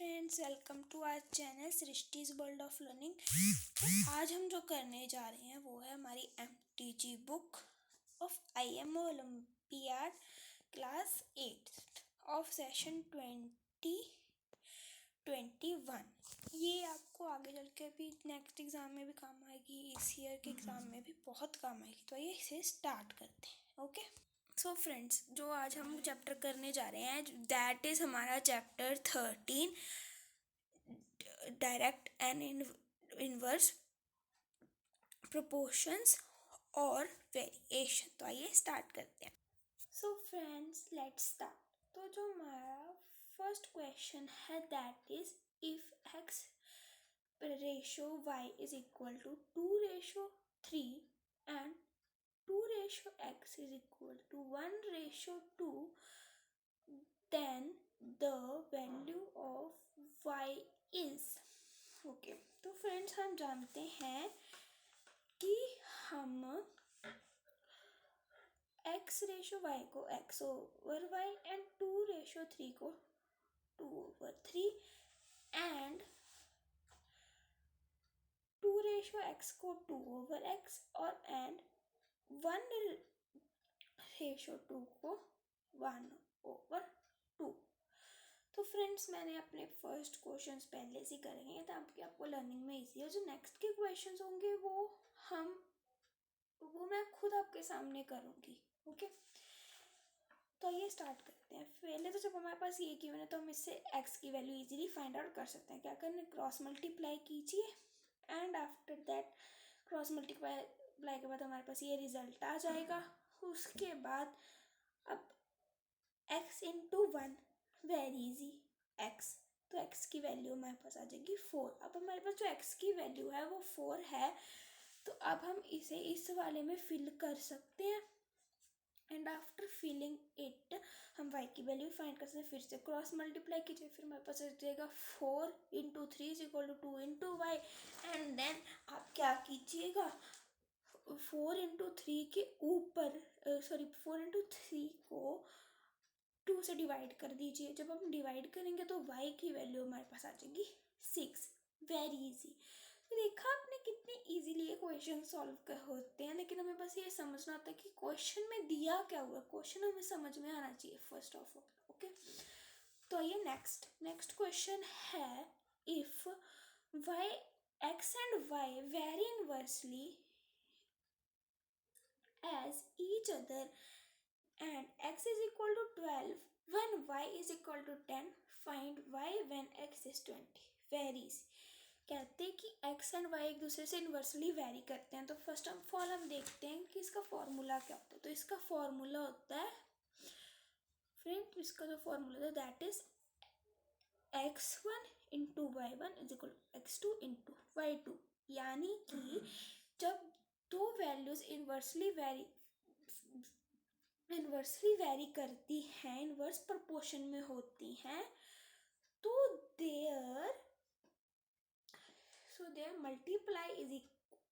Friends, welcome to our channel Srishti's world of learning. आज हम जो करने जा रहे हैं वो है हमारी MTG book of IMO olympiad class 8 of session 2021। ये आपको आगे चल के भी नेक्स्ट एग्ज़ाम में भी काम आएगी, इस ईयर के एग्ज़ाम में भी बहुत काम आएगी। तो ये इसे स्टार्ट करते हैं। ओके, सो फ्रेंड्स, जो आज हम चैप्टर करने जा रहे हैं दैट इज़ हमारा chapter 13, direct and inverse proportions और वेरिएशन। तो आइए स्टार्ट करते हैं। So friends, let's start. तो जो हमारा फर्स्ट क्वेश्चन है that is if x ratio y is equal to 2:3 and 2:x is equal to 1:2, then the value of y is okay. तो फ्रेंड्स, हम जानते हैं कि हम x रेशो y को x ओवर y एंड 2:3 को 2/3 and 2:x को 2/x और एंड 1:2 को 1/2। तो फ्रेंड्स, मैंने अपने फर्स्ट क्वेश्चंस पहले से करेंगे ताकि आपको लर्निंग में इजी हो। जो नेक्स्ट के क्वेश्चंस होंगे वो मैं खुद आपके सामने करूँगी। ओके, तो ये स्टार्ट करते हैं। पहले तो जब हमारे पास ये गिवन है तो हम इससे x की वैल्यू इजीली फाइंड आउट कर सकते हैं। क्या करना है, क्रॉस मल्टीप्लाई कीजिए and after that cross multiply के बाद हमारे पास ये रिजल्ट आ जाएगा। उसके बाद अब x into 1 very easy x, तो x की वैल्यू हमारे पास आ जाएगी 4। अब हमारे पास जो x की वैल्यू है वो 4 है, तो अब हम इसे इस वाले में फिल कर सकते हैं एंड आफ्टर फिलिंग इट हम y की वैल्यू फाइंड कर सकते हैं। फिर से क्रॉस मल्टीप्लाई कीजिए, फिर हमारे पास आ जाएगा 4 into 3 is equal to 2 into y and then आप क्या कीजिएगा, 4 इंटू 3 के ऊपर 4 इंटू 3 को 2 से डिवाइड कर दीजिए। जब हम डिवाइड करेंगे तो y की वैल्यू हमारे पास आ जाएगी 6। Very easy. तो देखा आपने कितने इजीली ये क्वेश्चन सॉल्व होते हैं, लेकिन हमें बस ये समझना होता है कि क्वेश्चन में दिया क्या हुआ। क्वेश्चन हमें समझ में आना चाहिए फर्स्ट ऑफ ऑल। ओके, तो ये नेक्स्ट क्वेश्चन है if y x and y vary inversely as each other and x is equal to 12 when y is equal to 10, find y when x is 20। Varies कहते हैं कि x and y एक दूसरे से inversely very करते हैं। तो first of all हम देखते हैं कि इसका फॉर्मूला क्या होता है। तो इसका फॉर्मूला होता है फ्रेंड, इसका जो फॉर्मूला होता है that is x1 into y1 is equal to x2 into y2। यानी कि जब दो वैल्यूज इन्वर्सली वेरी करती हैं, इन्वर्स प्रोपोर्शन में होती हैं, तो their multiply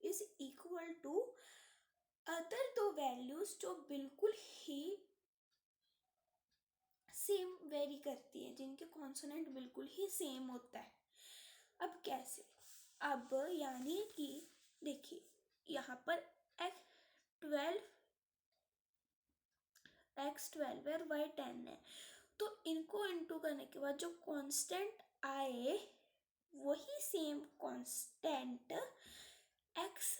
is equal to other दो वैल्यूज जो बिल्कुल ही सेम वेरी करती है, जिनके कॉन्सोनेंट बिल्कुल ही सेम होता है। अब कैसे, अब यानी कि देखिए यहाँ पर x12 है और y10 है, तो इनको इंटू करने के बाद जो कांस्टेंट आए वही सेम कांस्टेंट x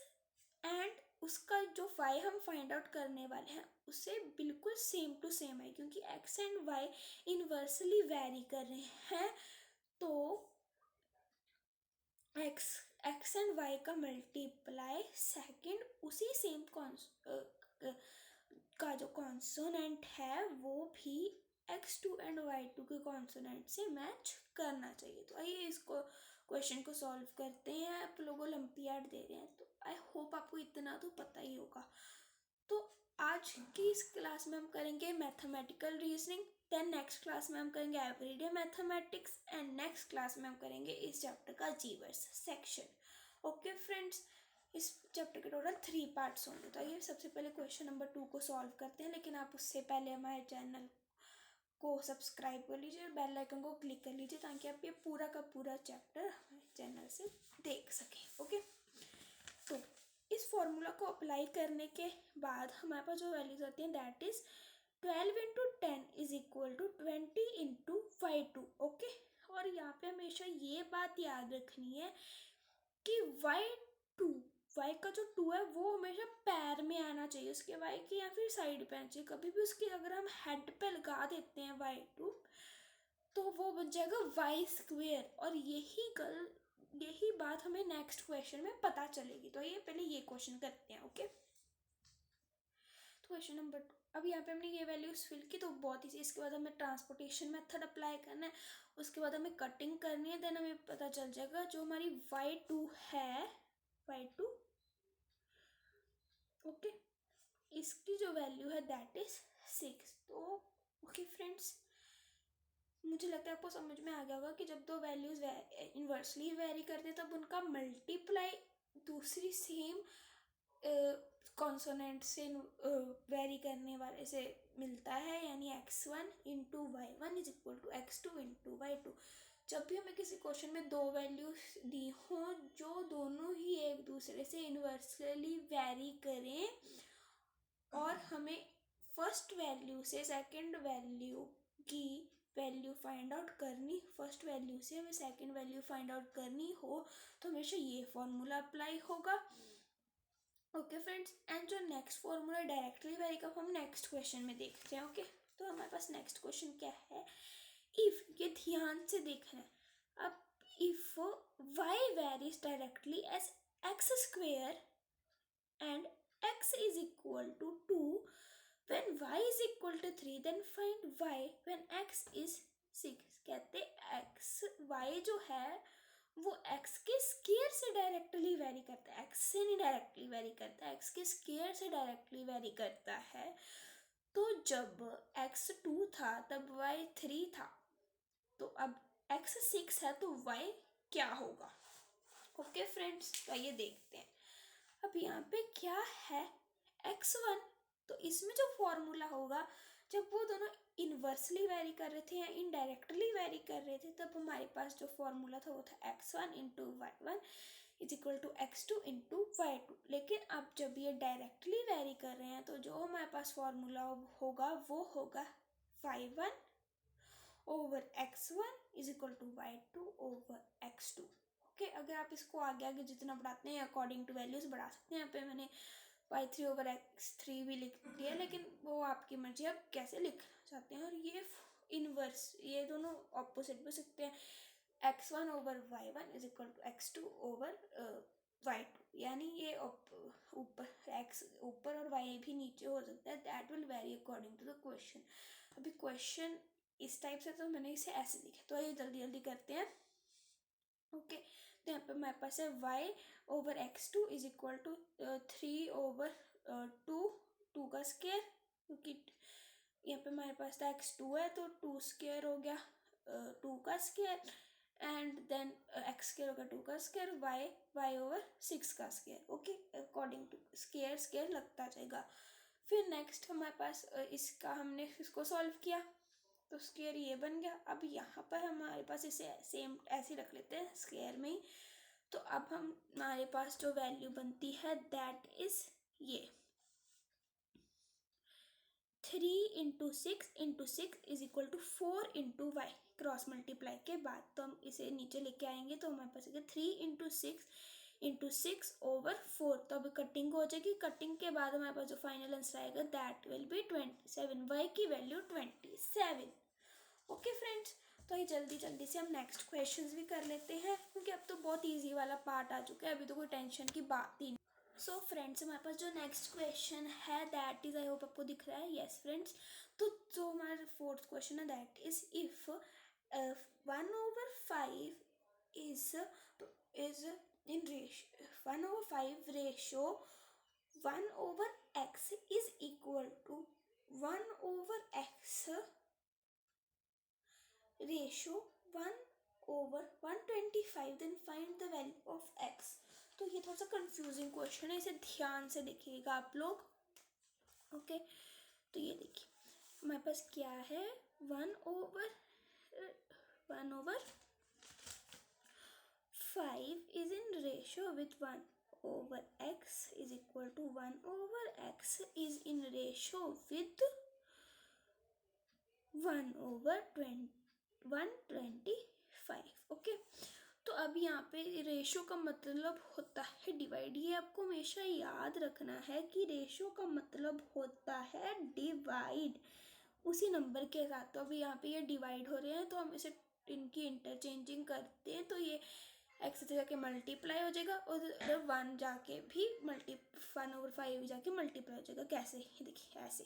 एंड उसका जो y हम फाइंड आउट करने वाले हैं उससे बिल्कुल सेम टू सेम है, क्योंकि x and y inversely very कर रहे हैं। तो x एंड y का मल्टीप्लाई सेकेंड उसी सेम का जो कॉन्सोनेंट है वो भी x2 एंड y2 के कॉन्सोनेंट से मैच करना चाहिए। तो आइए इसको क्वेश्चन को सॉल्व करते हैं। आप लोग ओलंपियाड दे रहे हैं तो आई होप आपको इतना तो पता ही होगा। तो आज की इस क्लास में हम करेंगे mathematical reasoning, then next class में हम करेंगे everyday mathematics and next class में हम करेंगे इस चैप्टर का जीवर्स सेक्शन। ओके फ्रेंड्स, इस चैप्टर के टोटल 3 पार्ट्स होंगे। तो आइए सबसे पहले क्वेश्चन नंबर 2 को सॉल्व करते हैं, लेकिन आप उससे पहले हमारे चैनल को सब्सक्राइब कर लीजिए और बेल आइकन को क्लिक कर लीजिए ताकि आप ये पूरा का पूरा चैप्टर हमारे चैनल से देख सकें। ओके, तो इस फॉर्मूला को अप्लाई करने के बाद हमारे पास जो वैल्यूज आती हैं that is 12 into 10 is equal to 20 into y2। Okay, और यहाँ पे हमेशा ये बात याद रखनी है कि y2 y का जो 2 है वो हमेशा पैर में आना चाहिए उसके y की, या फिर साइड पे आना चाहिए। कभी भी उसकी अगर हम हेड पे लगा देते हैं y2 तो वो बन जाएगा y स्क्वेयर, और यही बात हमें नेक्स्ट क्वेश्चन में पता चलेगी। तो ये पहले ये क्वेश्चन करते हैं। ओके, तो क्वेश्चन नंबर 2, अब यहाँ पे हमने ये वैल्यूज फिल की तो बहुत ही, इसके बाद हमें ट्रांसपोर्टेशन मेथड अप्लाई करना है, उसके बाद हमें कटिंग करनी है, देन हमें पता चल जाएगा जो हमारी y2 है, y2 ओके, इसकी जो वैल्यू है दैट इज 6। तो ओके फ्रेंड्स, मुझे लगता है आपको समझ में आ गया होगा कि जब दो वैल्यूज इन्वर्सली वेरी करते हैं तब उनका मल्टीप्लाई दूसरी सेम कॉन्सोनेंट से वेरी करने वाले से मिलता है, यानी x1 into y1 is equal to x2 into y2। जब भी हमें किसी क्वेश्चन में दो वैल्यूज दी हों जो दोनों ही एक दूसरे से इन्वर्सली वेरी करें और हमें फर्स्ट वैल्यू से सेकंड वैल्यू की वैल्यू फाइंड आउट करनी, फर्स्ट वैल्यू से हमें सेकंड वैल्यू फाइंड आउट करनी हो तो हमेशा ये फॉर्मूला अप्लाई होगा। ओके फ्रेंड्स, एंड जो नेक्स्ट फॉर्मूला डायरेक्टली वेरी का हम नेक्स्ट क्वेश्चन में देखते हैं। ओके, तो हमारे पास नेक्स्ट क्वेश्चन क्या है, इफ, ये ध्यान से देखना है। अब if y varies directly as x square and x is equal to 2, when y is equal to 3 then find y when x is 6। कहते x y जो है वो x के स्क्वायर से डायरेक्टली वेरी करता है, x से नहीं डायरेक्टली वेरी करता है, x के स्क्वायर से डायरेक्टली वेरी करता है। तो जब x 2 था तब y 3 था, तो अब x 6 है तो y क्या होगा। ओके फ्रेंड्स, तो ये देखते हैं। अब यहाँ पे क्या है x1, तो इसमें जो फॉर्मूला होगा जब वो दोनों इन्वर्सली वेरी कर रहे थे या इनडायरेक्टली वेरी कर रहे थे तब हमारे पास जो फॉर्मूला था वो था x1 into y1 is equal to x2 into y2। लेकिन अब जब ये डायरेक्टली वेरी कर रहे हैं तो जो हमारे पास फॉर्मूला होगा वो होगा y1 over x1 is equal to y2 over x2। Okay, अगर आप इसको आगे आगे जितना बढ़ाते हैं अकॉर्डिंग टू वैल्यूज बढ़ा सकते हैं। यहाँ पे मैंने y3 ओवर x3 भी लिख दिया, लेकिन वो आपकी मर्जी, आप कैसे लिखना चाहते हैं। और ये इनवर्स, ये दोनों ऑपोजिट भी सकते हैं, x1 over y1 is equal to x2 over y2, यानी ये ऊपर x ऊपर और y भी नीचे हो सकता है। That will vary according to the question. अभी क्वेश्चन इस टाइप से तो मैंने इसे ऐसे लिखा, तो ये जल्दी जल्दी करते हैं। ओके, तो यहाँ पे हमारे पास है y over x2 is equal to 3 over 2 का स्क्वायर, क्योंकि यहाँ पे हमारे पास था x2 है तो 2 स्क्वायर हो गया 2 का square, and then x square होगा 2 का स्क्वायर, y ओवर 6 का square. Okay, according to square square लगता जाएगा। फिर नेक्स्ट हमारे पास इसका हमने इसको सॉल्व किया तो स्क्वायर ये बन गया। अब यहाँ पर हमारे पास इसे सेम ऐसे रख लेते हैं स्क्वायर में ही। तो अब हमारे पास जो वैल्यू बनती है दैट इज ये 3 into 6 is equal to 4 into y. Cross multiply के बाद तो हम इसे नीचे लेके आएंगे तो हमारे पास 3 इंटू 6 ओवर 4। तो अभी कटिंग हो जाएगी, कटिंग के बाद हमारे पास जो फाइनल आंसर आएगा दैट विल बी 27। वाई की वैल्यू 27। ओके फ्रेंड्स, तो ये जल्दी जल्दी से हम नेक्स्ट क्वेश्चंस भी कर लेते हैं क्योंकि अब तो बहुत इजी वाला पार्ट आ चुका है, अभी तो कोई टेंशन की बात ही नहीं। सो फ्रेंड्स, हमारे पास जो नेक्स्ट क्वेश्चन है दैट इज, आई होप आपको दिख रहा है, यस फ्रेंड्स। तो जो हमारा फोर्थ क्वेश्चन है that is if 1/5 is in ratio 1/5 ratio 1/x is equal to 1/x ratio 1/125, then find the value of x। तो ये थोड़ा सा कंफ्यूजिंग क्वेश्चन है, इसे ध्यान से देखिएगा आप लोग। ओके, तो ये देखिए हमारे पास क्या है 1/5 is in ratio with 1/x is equal to 1/x is in ratio with 1/125. Okay, तो अब यहाँ पे रेशो का मतलब होता है डिवाइड। ये आपको हमेशा याद रखना है कि रेशो का मतलब होता है डिवाइड उसी नंबर के साथ। तो अभी यहाँ पे ये डिवाइड हो रहे हैं तो हम इसे इनकी इंटरचेंजिंग करते हैं, तो ये एक्स से जाके मल्टीप्लाई हो जाएगा और उधर 1 जाके भी 1/5 जाके मल्टीप्लाई हो जाएगा। कैसे, देखिए ऐसे।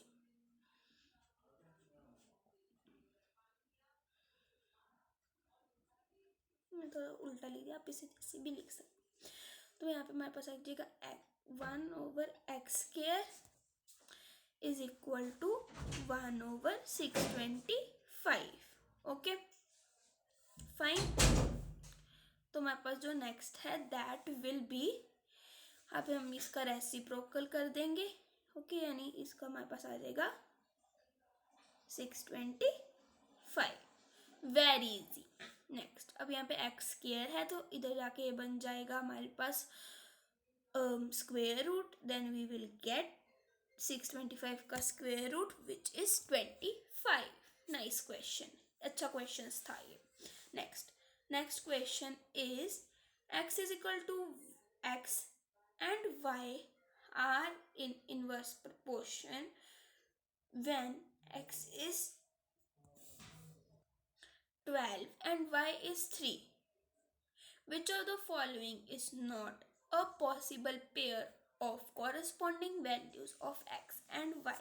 मैं थोड़ा उल्टा लिख दिया, आप इसे जैसे भी लिख सकते। तो यहाँ पे हमारे पास आ जाएगा 1/x² is equal to 1/625। Okay fine. तो हमारे पास जो नेक्स्ट है दैट विल बी, यहाँ पे हम इसका रेसिप्रोकल कर देंगे। ओके, यानी इसका हमारे पास आ जाएगा 625। Very easy. नेक्स्ट, अब यहाँ पे x² है तो इधर जाके ये बन जाएगा हमारे पास square root, then we will get 625 का square root which is 25। Nice question, अच्छा क्वेश्चन था ये। Next question is x is equal to x and y are in inverse proportion when x is 12 and y is 3. Which of the following is not a possible pair of corresponding values of x and y?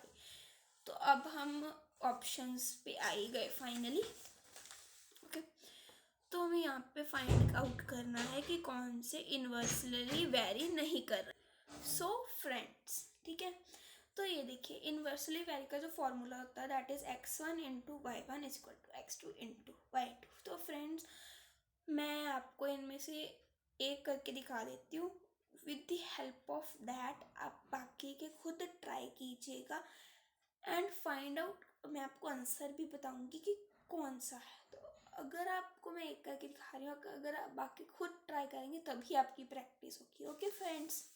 तो अब हम options पे आ ही गए finally. Okay, तो हमें यहाँ पे find out करना है कि कौन से इन्वर्सली वेरी नहीं कर रहे। सो फ्रेंड्स, ठीक है, तो ये देखिए इन्वर्सली वेरी का जो फॉर्मूला होता है that is x1 into y1 is equal to x2 into y2। तो फ्रेंड्स, मैं आपको इनमें से एक करके दिखा देती हूँ। With the help of that आप बाकी के खुद ट्राई कीजिएगा एंड फाइंड आउट। मैं आपको आंसर भी बताऊंगी कि कौन सा है। तो अगर आपको मैं एक करके दिखा रही हूँ, अगर आप बाकी खुद ट्राई करेंगे तभी आपकी प्रैक्टिस होगी। ओके फ्रेंड्स,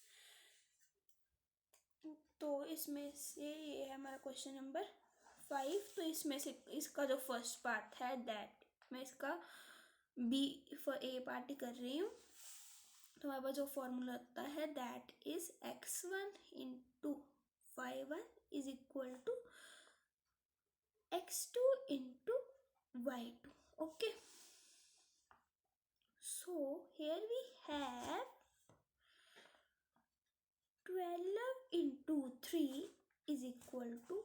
तो इसमें से ये है हमारा क्वेश्चन नंबर 5। तो इसमें से इसका जो फर्स्ट पार्ट है दैट मैं इसका बी फॉर ए पार्ट ही कर रही हूँ। तो हमारे पास जो फॉर्मूला होता है that is x1 into y1 is equal to x2 into y2। Okay, so here we have 12 into 3 is equal to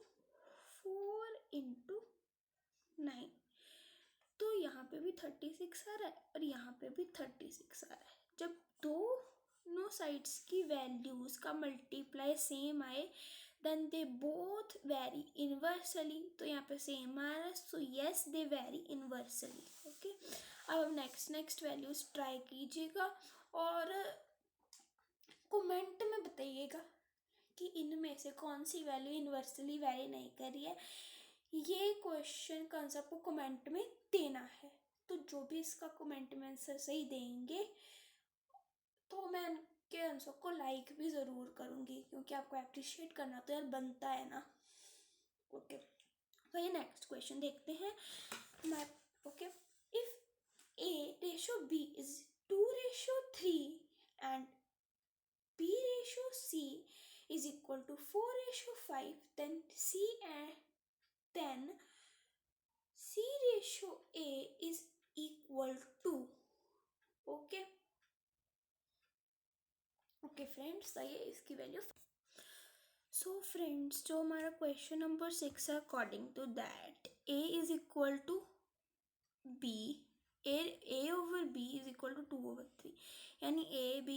4 into 9। तो यहाँ पे भी 36 आ रहा है और यहाँ पे भी 36 आ रहा है। जब दोनों साइड्स की वैल्यूज का मल्टीप्लाई सेम आए then they both vary inversely. तो यहाँ पे सेम आ रहा है, so yes they vary inversely. Okay, अब हम नेक्स्ट वैल्यूज ट्राई कीजिएगा और कमेंट में बताइएगा कि इनमें से कौन सी वैल्यू इन्वर्सली वेरी नहीं कर रही है। ये क्वेश्चन का आंसर आपको कमेंट में देना है। तो जो भी इसका कमेंट में आंसर सही देंगे तो मैं उनके आंसर को लाइक भी ज़रूर करूँगी, क्योंकि आपको अप्रिशिएट करना तो यार बनता है ना। ओके, तो ये नेक्स्ट क्वेश्चन देखते हैं। Okay, if a ratio b is 2:3 and b ratio c is equal to 4:5, then c ratio a is equal to। Okay friends, तो ये इसकी वैल्यू। सो फ्रेंड्स, जो हमारा क्वेश्चन नंबर 6 है according to that a is equal to b, a over b is equal to 2/3, यानी a b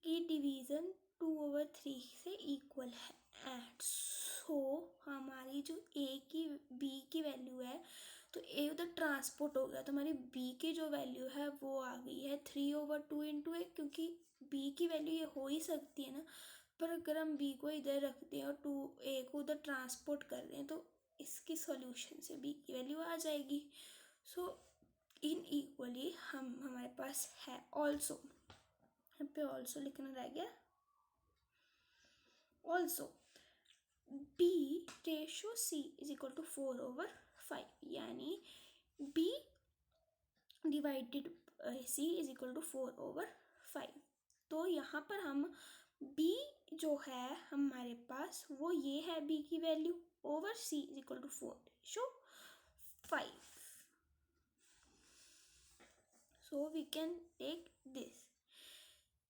की division 2/3 से equal है। एंड सो हमारी जो b की वैल्यू है, तो a उधर ट्रांसपोर्ट हो गया, तो हमारी b की जो वैल्यू है वो आ गई है 3/2 इंटू a, क्योंकि b की वैल्यू ये हो ही सकती है ना। पर अगर हम b को इधर रखते हैं और a को उधर ट्रांसपोर्ट कर रहे हैं तो इसकी सॉल्यूशन से b की वैल्यू आ जाएगी। सो इन इक्वली हमारे पास है ऑल्सो, यहाँ पे ऑल्सो लिखना रह गया, also b ratio c is equal to 4/5, यानी b divided c is equal to 4/5। तो यहाँ पर हम b जो है हमारे पास वो ये है b की value over c is equal to 4/5। So we can take this.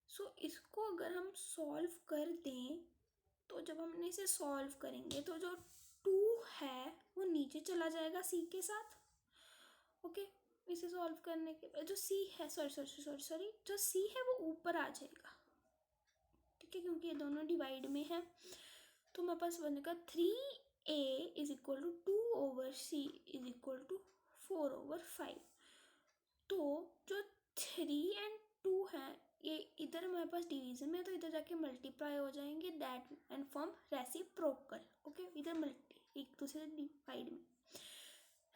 So इसको अगर हम सॉल्व कर दें तो जब हमने इसे सॉल्व करेंगे तो जो 2 है वो नीचे चला जाएगा c के साथ। ओके, इसे सॉल्व करने के जो c है सॉरी जो c है वो ऊपर आ जाएगा, ठीक है, क्योंकि ये दोनों डिवाइड में है। तो हमारे पास बनेगा 3a is equal to 2/c is equal to 4/5। तो जो 3 and 2 है ये इधर हमारे पास डिवीजन में, तो इधर जाके मल्टीप्लाई हो जाएंगे, that and form reciprocal. Okay, इधर एक दूसरे डिवाइड में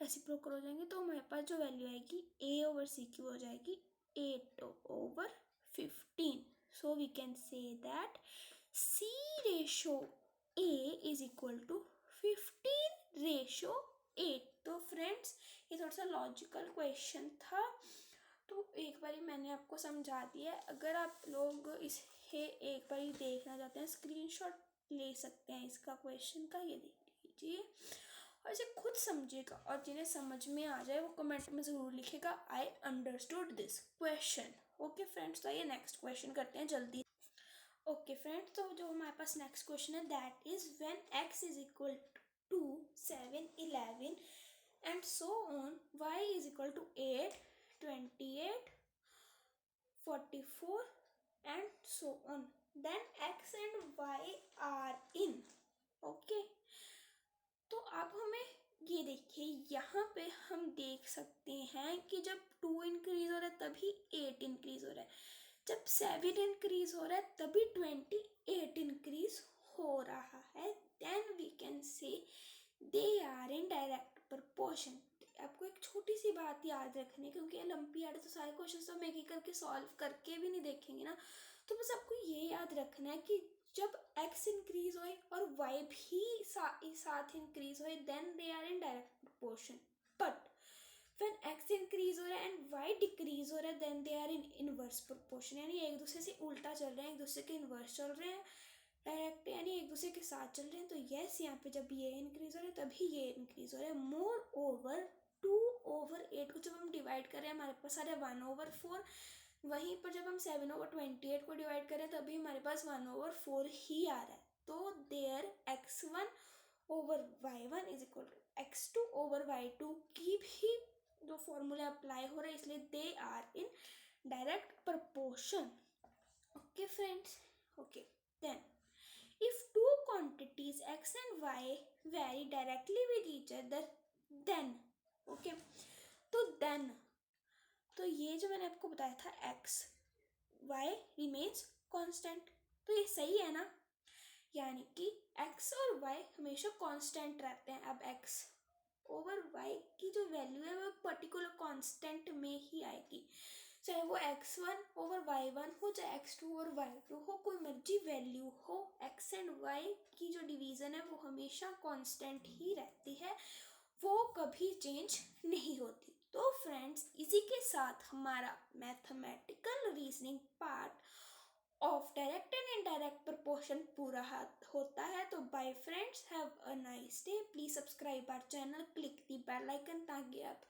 रेसिप्रोकल हो जाएंगे। तो हमारे पास जो वैल्यू आएगी a/c की हो जाएगी 8/15। So we can say that c ratio a is equal to 15/8। तो फ्रेंड्स ये थोड़ा सा लॉजिकल क्वेश्चन था, तो एक बारी मैंने आपको समझा दिया है। अगर आप लोग इसे एक बारी देखना चाहते हैं स्क्रीनशॉट ले सकते हैं इसका क्वेश्चन का, ये देख लीजिए और इसे खुद समझिएगा, और जिन्हें समझ में आ जाए वो कमेंट में ज़रूर लिखेगा I understood this question. Okay friends, तो आइए नेक्स्ट क्वेश्चन करते हैं जल्दी। ओके फ्रेंड्स, तो जो हमारे पास नेक्स्ट क्वेश्चन है that is when x is equal to 7, 11 and so on, y is equal to 8, 28, 44 and so on, then x and y are in। Okay, तो अब हमें ये देखिए यहाँ पे हम देख सकते हैं कि जब 2 इंक्रीज हो रहा है तभी 8 इंक्रीज हो रहा है, जब 7 इंक्रीज हो रहा है तभी 28 इंक्रीज हो रहा है। Then we can say they are in direct proportion. आपको एक छोटी सी बात याद रखनी है, क्योंकि ओलंपियाड तो सारे क्वेश्चन तो हम एक एक करके सॉल्व करके भी नहीं देखेंगे ना, तो बस आपको ये याद रखना है कि जब x इंक्रीज होए और y भी साथ इंक्रीज होए then they are in direct proportion. But when x increase हो रहा है एंड y डिक्रीज हो रहा है then they are in inverse proportion, यानी एक दूसरे से उल्टा चल रहे हैं, एक दूसरे के इनवर्स चल रहे हैं, डायरेक्ट यानी एक दूसरे के साथ चल रहे हैं। तो यस, यहाँ पे जब ये इंक्रीज हो रहा है तभी ये इंक्रीज हो रहा है। मोर ओवर 2/8 को जब हम डिवाइड करें हमारे पास आ रहा है 1/4, वहीं पर जब हम 7/28 को डिवाइड करें तभी हमारे पास 1/4 ही आ रहा है। तो there x1/y1 is equal to x2/y2 की भी जो फॉर्मूला अप्लाई हो रहा है, इसलिए they are in direct proportion. Okay friends, okay then if two quantities x and y vary directly with each other then, okay, तो then तो ये जो मैंने आपको बताया था x y remains constant, तो ये सही है ना, यानी कि x और y हमेशा कांस्टेंट रहते हैं। अब x ओवर y की जो वैल्यू है वो पर्टिकुलर कांस्टेंट में ही आएगी, चाहे वो x1/y1 हो चाहे x2/y2 हो, कोई मर्जी वैल्यू हो, x एंड y की जो डिवीज़न है वो हमेशा कांस्टेंट ही रहती है, वो कभी चेंज नहीं होती। तो फ्रेंड्स, इसी के साथ हमारा mathematical reasoning part of direct and indirect proportion पूरा होता है। तो bye friends, have a nice day. Please subscribe our channel, click the bell icon ताकि आप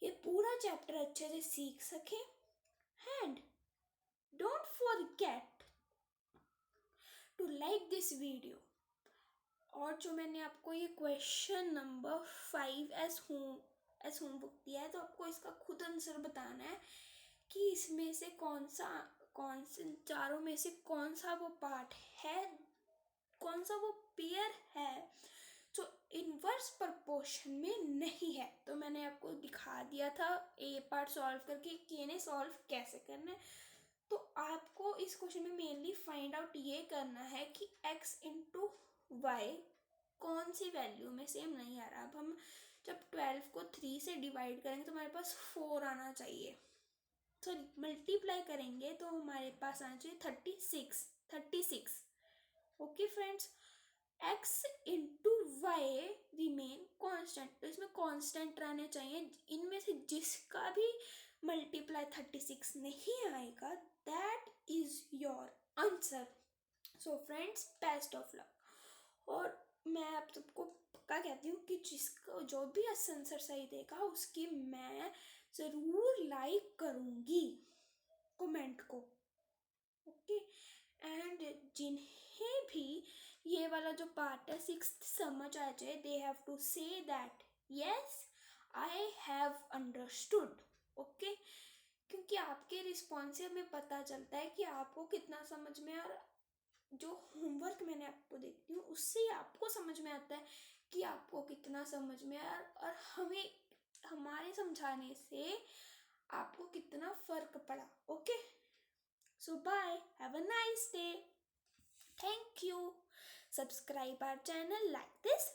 ये पूरा चैप्टर अच्छे से सीख सकें। And don't forget to like this video. और जो मैंने आपको ये क्वेश्चन नंबर 5 एज होमवर्क दिया है, तो आपको इसका खुद आंसर बताना है कि इसमें से कौन से चारों में से कौन सा वो पार्ट है, कौन सा वो पेयर है जो इनवर्स प्रपोर्शन में नहीं है। तो मैंने आपको दिखा दिया था ए पार्ट सॉल्व करके कि इन्हें सॉल्व कैसे करना है। तो आपको इस क्वेश्चन में मेनली फाइंड आउट ये करना है कि x इंटू वाई कौन सी वैल्यू में सेम नहीं आ रहा। अब हम जब 12 को 3 से डिवाइड करेंगे तो हमारे पास 4 आना चाहिए, सॉरी मल्टीप्लाई करेंगे तो हमारे पास आना चाहिए 36। Okay friends, x into y remain constant, तो इसमें कांस्टेंट रहने चाहिए। इनमें से जिसका भी मल्टीप्लाई 36 नहीं आएगा that is your answer. So friends, best of luck. और मैं आप सबको पक्का कहती हूँ कि जिसको जो भी आंसर सही देगा उसकी मैं ज़रूर लाइक करूँगी कमेंट को। ओके, एंड जिन्हें भी ये वाला जो पार्ट है 6th समझ आ जाए, they have to say that yes I have understood. Okay, क्योंकि आपके रिस्पॉन्स से हमें पता चलता है कि आपको कितना समझ में, और जो होमवर्क मैंने आपको देखती हूँ उससे ही आपको समझ में आता है कि आपको कितना समझ में आया, और हमें हमारे समझाने से आपको कितना फर्क पड़ा। Okay, so bye, have a nice day, thank you. Subscribe our channel, like this